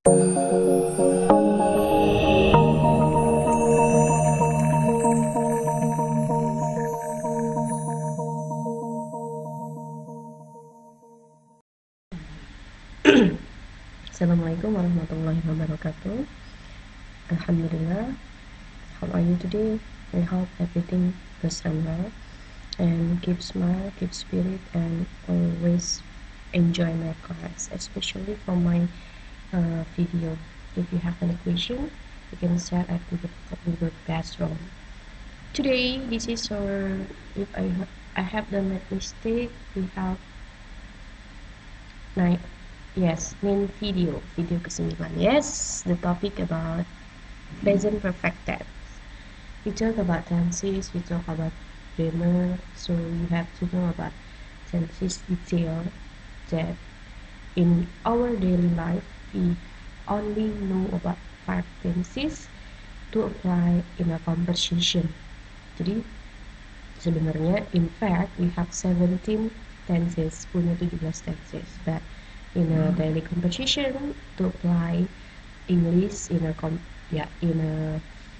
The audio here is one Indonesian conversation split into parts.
Assalamualaikum warahmatullahi wabarakatuh. Alhamdulillah. How are you today? I hope everything goes on well. And keep smile, keep spirit, and always enjoy my class, especially for my video. If you have any question, you can share at Google Classroom. Today, this is our. If I have done a mistake, we have nine. Yes, main video ke-9. Yes, the topic about present perfect tense. We talk about tenses, we talk about grammar, so you have to know about tenses detail, that in our daily life we only know about 5 tenses to apply in a conversation. Jadi sebenarnya in fact we have 17 tenses, punya 17 tenses, but in a daily conversation to apply English in a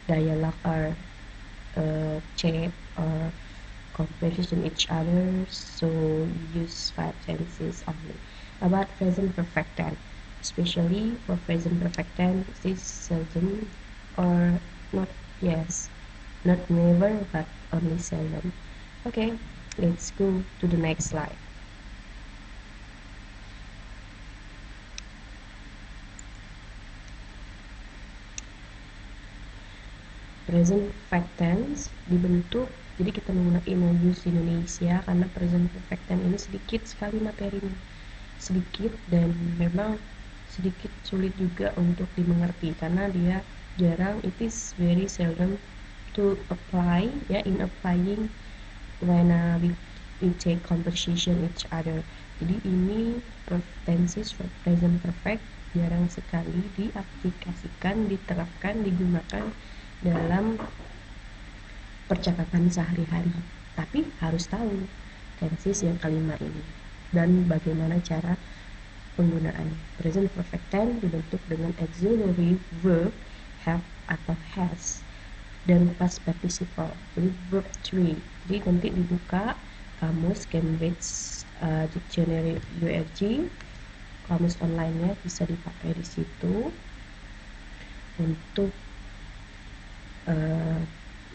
dialogue or chat or conversation each other, so use 5 tenses only. About present perfect tense, especially for present perfect tense, this seldom or not, yes, not never, but only seldom. Okay, let's go to the next slide. Present perfect tense dibentuk, jadi kita menggunakan use Indonesia karena present perfect tense ini sedikit sekali materinya, sedikit, dan memang sedikit sulit juga untuk dimengerti karena dia jarang, it is very seldom to apply, ya, in applying when we take conversation each other. Jadi ini tenses for present perfect jarang sekali diaplikasikan, diterapkan, digunakan dalam percakapan sehari-hari, tapi harus tahu tenses yang kelima ini dan bagaimana cara penggunaan. Present perfect tense dibentuk dengan auxiliary verb have atau has dan past participle, jadi verb 3. Jadi nanti dibuka kamus Cambridge Dictionary URG, kamus online-nya bisa dipakai di situ untuk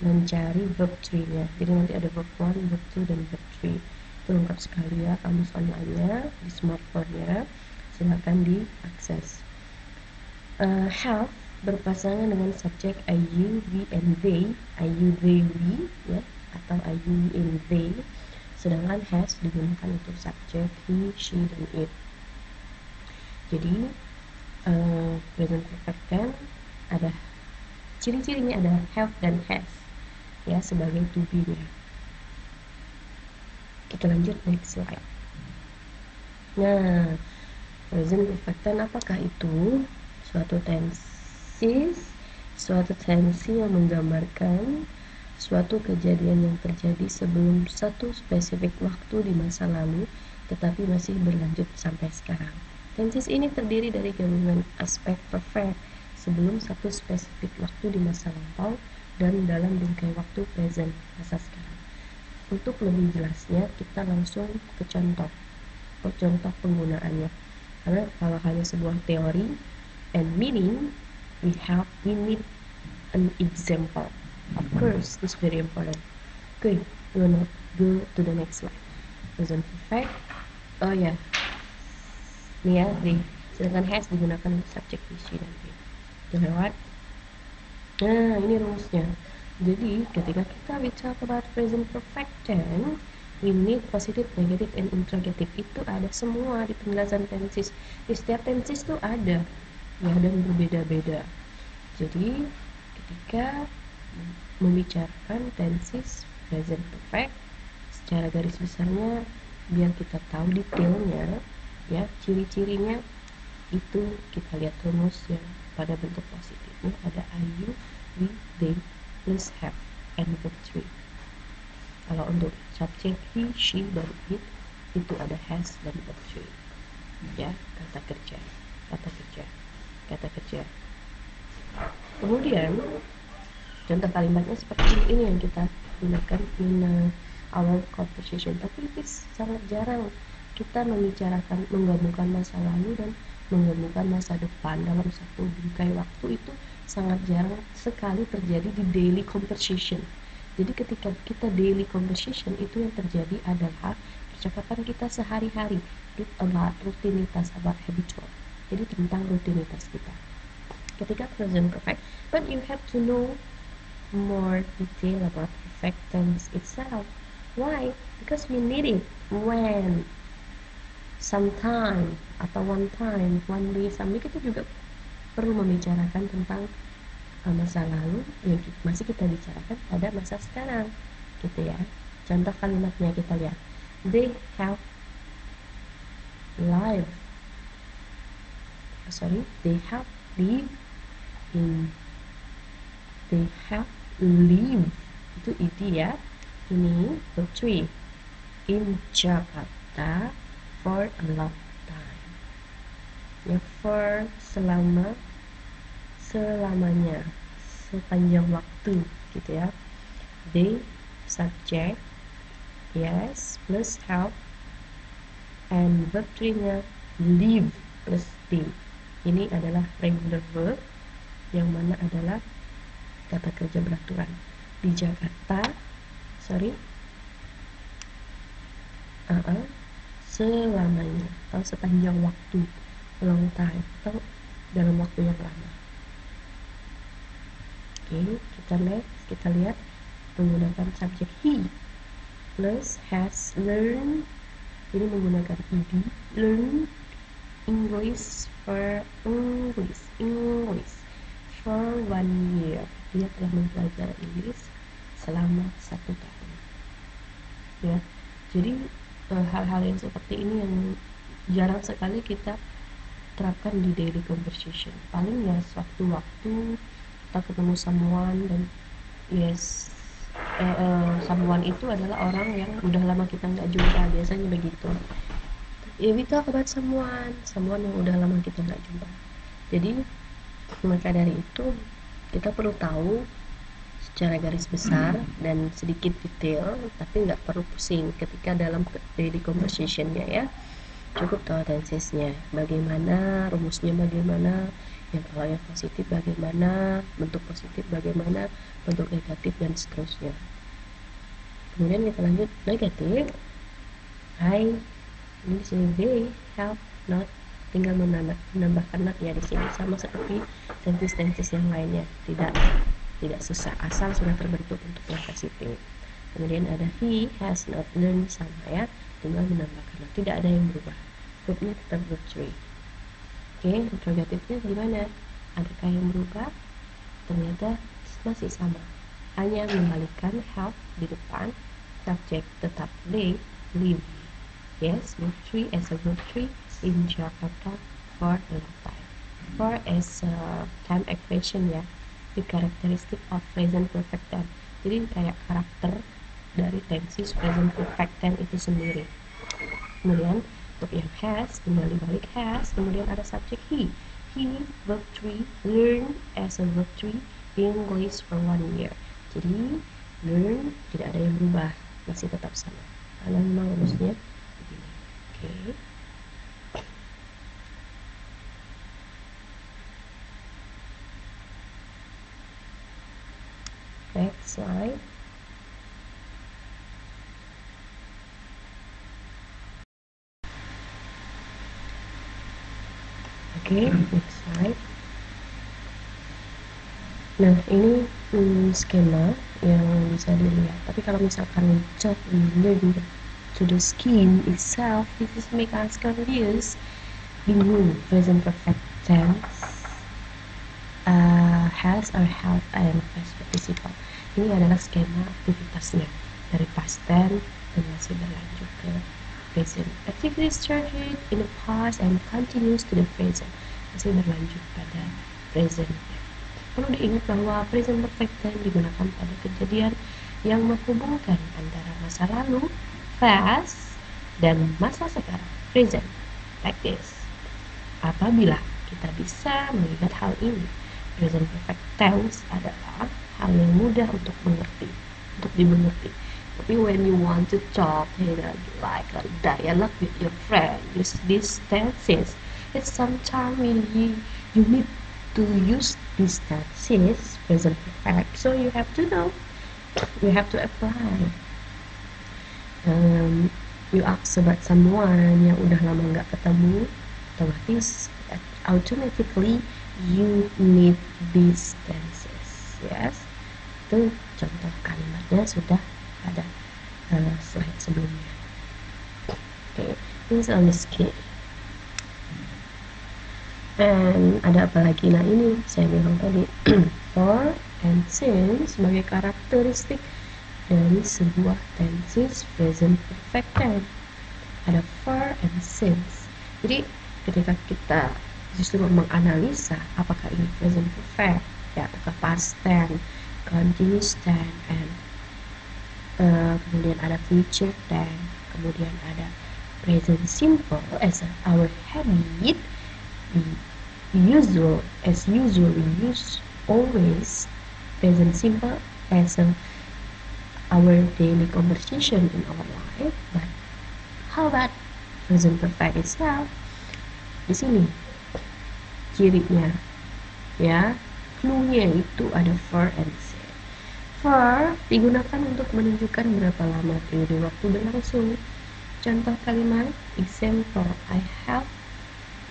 mencari verb 3-nya. Jadi nanti ada verb 1, verb 2, dan verb 3. Itu lengkap sekali ya kamus online-nya di smartphone-nya. Silahkan diakses. Have berpasangan dengan subjek I, you, we, and they. I, you, they, we, ya, atau I, you, we, and they. Sedangkan has digunakan untuk subjek he, she, dan it. Jadi present perfect tense ada ciri-cirinya, ada have dan has, ya, sebagai to be-nya. Kita lanjut next slide. Nah, present perfect tense apakah itu? Suatu tensi yang menggambarkan suatu kejadian yang terjadi sebelum satu spesifik waktu di masa lalu tetapi masih berlanjut sampai sekarang. Tenses ini terdiri dari gabungan aspek perfect sebelum satu spesifik waktu di masa lampau dan dalam bingkai waktu present, masa sekarang. Untuk lebih jelasnya kita langsung ke contoh penggunaannya, karena kalau hanya sebuah teori and meaning, we need an example. Of course, this is very important. Okay, we'll go to the next slide. Present perfect. Oh ya, nih ya, sedangkan has digunakan subjek, isi, dan verb. Lewat. Nah, ini rumusnya. Jadi ketika kita bicara about present perfect tense, we need positive, negative, and interrogative. Itu ada semua di penjelasan tenses. Di setiap tenses itu ada, ya, dan berbeda-beda. Jadi ketika membicarakan tenses present perfect, secara garis besarnya biar kita tahu detailnya, ya, ciri-cirinya itu kita lihat rumusnya pada bentuk positifnya ada I, you, we, they, plus have, and verb 3. Kalau untuk subjek he, she, dan it itu ada has dan verb 3, ya, kata kerja. kata kerja. Kemudian contoh kalimatnya seperti ini yang kita gunakan in our conversation, tapi itu sangat jarang kita membicarakan, menggabungkan masa lalu dan menggabungkan masa depan dalam satu bingkai waktu. Itu sangat jarang sekali terjadi di daily conversation. Jadi ketika kita daily conversation, itu yang terjadi adalah percakapan kita sehari-hari, about rutinitas, about habitual. Jadi tentang rutinitas kita. Ketika present perfect, but you have to know more detail about perfect tense itself. Why? Because we need it when, sometime, atau one time, one day, someday. Kita juga perlu membicarakan tentang masa lalu yang masih kita bicarakan pada masa sekarang, gitu ya. Contoh kalimatnya kita lihat. They have lived itu id ya. Ini verb 3, in Jakarta for a long time. Ya, for selamanya, sepanjang waktu, gitu ya. They, subject, yes, plus have, and verb 3-nya live plus be. Ini adalah regular verb yang mana adalah kata kerja beraturan. Di Jakarta, selamanya atau sepanjang waktu, long time, atau dalam waktu yang lama. Oke, kita lihat menggunakan subjek he plus has learned. Ini menggunakan ed, learn English for 1 year. Dia telah mempelajari Inggris selama 1 tahun. Ya, jadi hal-hal yang seperti ini yang jarang sekali kita terapkan di daily conversation. Paling ya sewaktu-waktu kita ketemu someone, dan someone itu adalah orang yang udah lama kita nggak jumpa, biasanya begitu. Ya, we talk about someone yang udah lama kita nggak jumpa. Jadi maka dari itu kita perlu tahu secara garis besar dan sedikit detail, tapi nggak perlu pusing ketika dalam daily conversation-nya ya. Cukup tahu tensesnya, bagaimana rumusnya, bagaimana yang kalau yang positif bagaimana, bentuk positif bagaimana, bentuk negatif, dan seterusnya. Kemudian kita lanjut negatif. Hai, ini di sini they have not, tinggal menambahkan not ya di sini, sama seperti tenses yang lainnya, tidak susah, asal sudah terbentuk untuk yang positif. Kemudian ada he has not learned, sama ya, tinggal menambahkan not, tidak ada yang berubah, verbnya tetap verb 3. Oke, interrogatifnya gimana? Adakah yang berubah? Ternyata masih sama, hanya mengembalikan have di depan, subjek tetap they, live. Yes, verb 3 as a verb 3 in Jakarta for a long time. For as a time expression ya, the characteristic of present perfect tense. Jadi kayak karakter dari tenses present perfect tense itu sendiri. Kemudian untuk yang has, kembali balik has, kemudian ada subjek he, verb 3, learn as a verb 3 English for 1 year. Jadi learn tidak ada yang berubah, masih tetap sama, karena memang rumusnya begini. Oke. Next slide. Oke, next slide. Nah, ini skema yang bisa dilihat. Tapi kalau misalkan jump learn to the scheme itself, this is make us confused, bingung. Present perfect tense, has or have, and past participle. Ini adalah skema aktivitasnya dari past tense dan masih berlanjut ke present. Activity started in the past and continues to the present. Masih berlanjut pada present. Perlu diingat bahwa present perfect tense digunakan pada kejadian yang menghubungkan antara masa lalu, past, dan masa sekarang, present. Like this. Apabila kita bisa melihat hal ini. Present perfect tense adalah hal yang mudah untuk dimengerti. Tapi when you want to talk, like a dialogue with your friend, use these tenses. It's sometimes you need to use these tenses, present perfect. So you have to know, you have to apply. You ask about someone yang udah lama nggak ketemu, otomatis automatically you need these tenses. Yes, itu contoh kalimatnya sudah ada slide sebelumnya. Okay, this on the screen. And ada apa lagi? Nah, ini saya bilang tadi for and since sebagai karakteristik dari sebuah tenses present perfect tense. Ada for and since. Jadi ketika kita justru menganalisa apakah ini present perfect ya, apakah past tense, continuous tense, and kemudian ada future tense, kemudian ada present simple as our habit. As usual we use always present simple as our daily conversation in our life. But how about present perfect itself? Di sini cirinya ya, clue-nya itu ada for and since. For digunakan untuk menunjukkan berapa lama periode waktu berlangsung. Contoh kalimat example, I have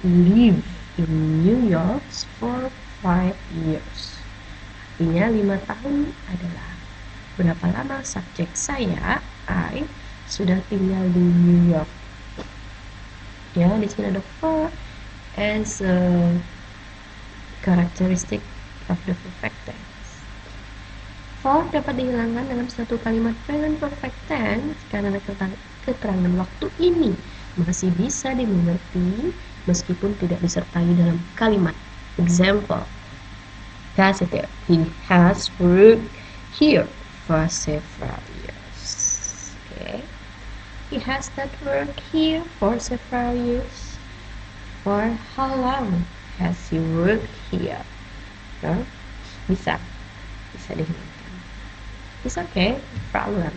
lived in New York for 5 years. Artinya 5 tahun adalah berapa lama subjek saya, I, sudah tinggal di New York. Ya, di sini ada for as a characteristic of the perfect tense. For dapat dihilangkan dalam satu kalimat present perfect tense karena keterangan waktu ini masih bisa dimengerti meskipun tidak disertai dalam kalimat. Example, positive, he has worked here for several years. Okay, he has not worked here for several years. For how long has he worked here? No? Bisa dihilangkan. It's okay, no problem.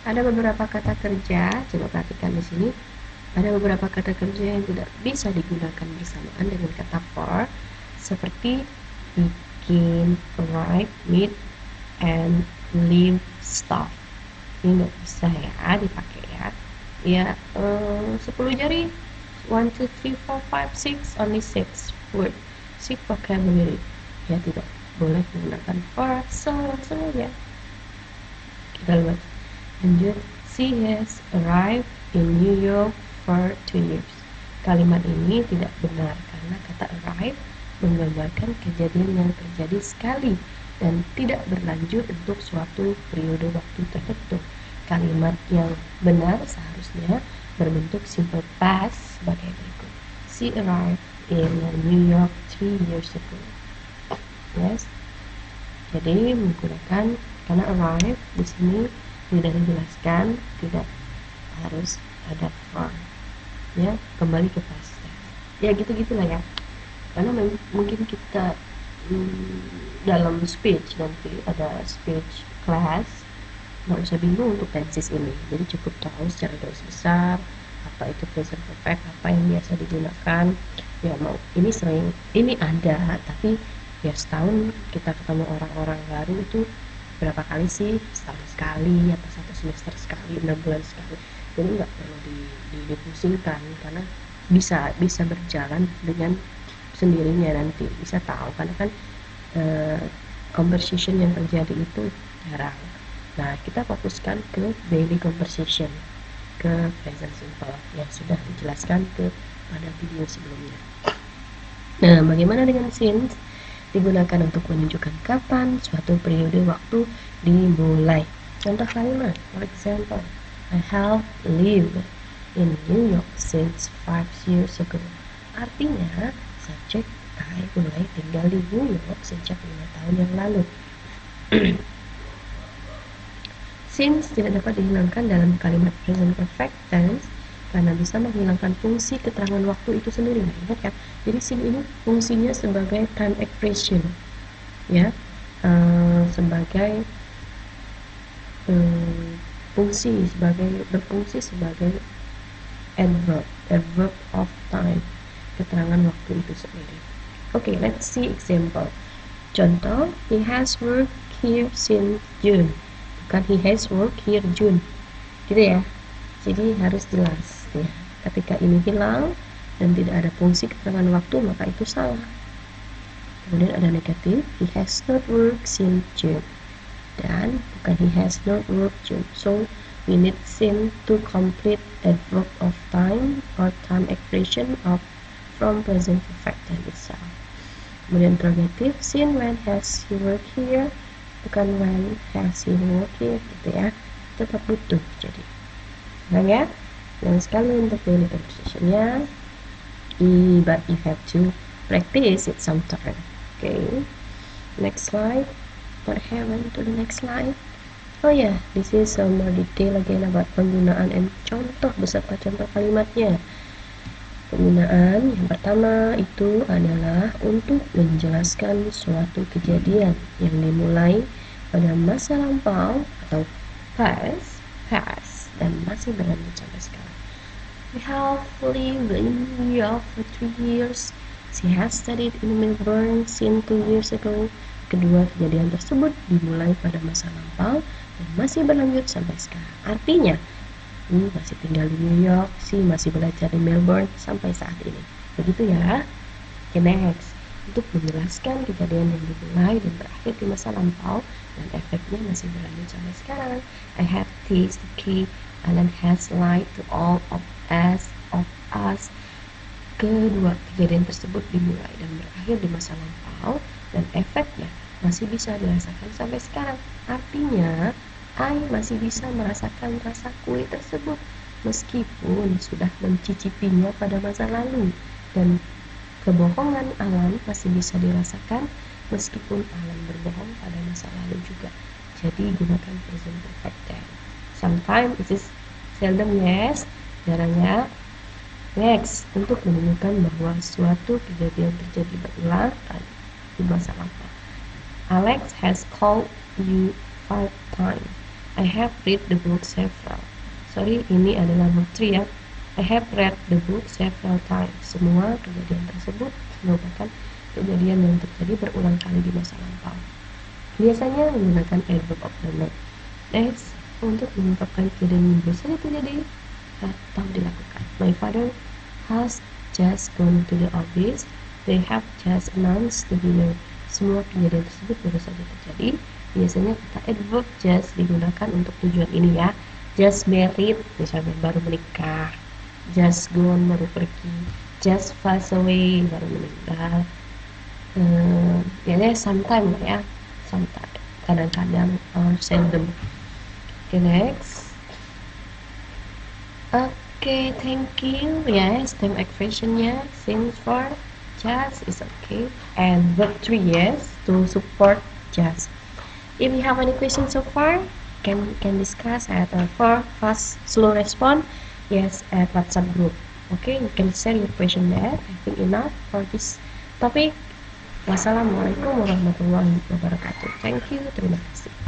Ada beberapa kata kerja, coba perhatikan di sini. Ada beberapa kata kerja yang tidak bisa digunakan bersamaan dengan kata for, seperti bikin, write, meet, and leave stuff. Ini nggak bisa ya dipakai ya. Ya 10 jari, 1, 2, 3, 4, 5, 6, only 6 word, 6 vocabulary. Ya tidak boleh menggunakan for, so langsung aja. Kita lihat lanjut. She has arrived in New York for 2 years. Kalimat ini tidak benar karena kata arrive menggambarkan kejadian yang terjadi sekali dan tidak berlanjut untuk suatu periode waktu tertentu. Kalimat yang benar seharusnya berbentuk simple past sebagai berikut. She arrived in New York 3 years ago. Yes. Jadi menggunakan karena arrive di sini sudah dijelaskan tidak harus ada for. Ya, kembali ke past tense. Ya gitu-gitulah ya. Karena mungkin kita dalam speech nanti ada speech class, nggak usah bingung untuk tenses ini. Jadi cukup tahu secara garis besar apa itu present perfect, apa yang biasa digunakan. Ya mau ini ada, tapi ya setahun kita ketemu orang-orang baru itu berapa kali sih? Setahun sekali atau 1 semester sekali, 6 bulan sekali. Jadi nggak perlu dipusingkan karena bisa berjalan dengan sendirinya nanti, bisa tahu karena kan conversation yang terjadi itu jarang. Nah, kita fokuskan ke daily conversation, ke present simple yang sudah dijelaskan pada video sebelumnya. Nah, bagaimana dengan since? Digunakan untuk menunjukkan kapan suatu periode waktu dimulai. Contoh kalimat, for example, I have lived in New York since 5 years ago. Artinya, subjek I mulai tinggal di New York sejak 5 tahun yang lalu. Since tidak dapat dihilangkan dalam kalimat present perfect tense karena bisa menghilangkan fungsi keterangan waktu itu sendiri. Nah, ingat kan? Jadi sin ini fungsinya sebagai time expression, ya, sebagai berfungsi sebagai adverb of time, keterangan waktu itu sendiri. Okay, let's see example. Contoh, he has worked here since June. Bukan he has worked here June, gitu ya. Jadi harus jelas ya. Ketika ini hilang dan tidak ada fungsi keterangan waktu, maka itu salah. Kemudian ada negatif, he has not worked since June. Dan bukan he has not worked June. So we need since to complete adverb of time or time expression of from present perfect tense itself. Kemudian interrogative, since when has he worked here, bukan when has he worked here, gitu ya. Tetap butuh jadi. Nah ya, dan sekali untuk daily conversationnya, but you have to practice it sometime. Okay, next slide. What happened to the next slide? Oh yeah, this is some more detail again about penggunaan and contoh beserta contoh kalimatnya. Penggunaan yang pertama itu adalah untuk menjelaskan suatu kejadian yang dimulai pada masa lampau atau past dan masih berlanjut sampai sekarang. We have lived in New York for 3 years. She has studied in Melbourne since 2 years ago. Kedua kejadian tersebut dimulai pada masa lampau dan masih berlanjut sampai sekarang. Artinya, masih tinggal di New York, si masih belajar di Melbourne sampai saat ini. Begitu ya. Okay, next. Untuk menjelaskan kejadian yang dimulai dan berakhir di masa lampau dan efeknya masih berlanjut sampai sekarang. I have tasted the cake. Alan has lied to all of us. Kedua kejadian tersebut dimulai dan berakhir di masa lampau dan efeknya masih bisa dirasakan sampai sekarang. Artinya, I masih bisa merasakan rasa kue tersebut meskipun sudah mencicipinya pada masa lalu, dan kebohongan Alan masih bisa dirasakan meskipun Alan berbohong pada masa lalu juga. Jadi gunakan present perfect tense. Sometimes it is seldom, yes, jarang ya. Next, untuk menunjukkan bahwa suatu kejadian terjadi berulang kali di masa lampau. Alex has called you 5 times. I have read the book several. Sorry, ini adalah book 3 ya. I have read the book several times. Semua kejadian tersebut merupakan kejadian yang terjadi berulang kali di masa lampau. Biasanya menggunakan adverb of the night. Next, untuk mengungkapkan kejadian yang biasanya terjadi atau dilakukan. My father has just gone to the office. They have just announced the winner. Semua kejadian tersebut baru saja terjadi. Biasanya kata adverb just digunakan untuk tujuan ini ya. Just married, misalnya baru menikah. Just gone, baru pergi. Just pass away, baru meninggal. Ya, sometimes ya. Sometimes, kadang-kadang, or seldom. Okay, next. Okay, thank you. Yes, time expressionnya since for just is okay, and verb 3 yes to support just. If you have any questions so far, can discuss at for fast slow response yes at WhatsApp group. Okay, you can share your question there. I think enough for this topic. Wassalamualaikum warahmatullahi wabarakatuh. Thank you. Terima kasih.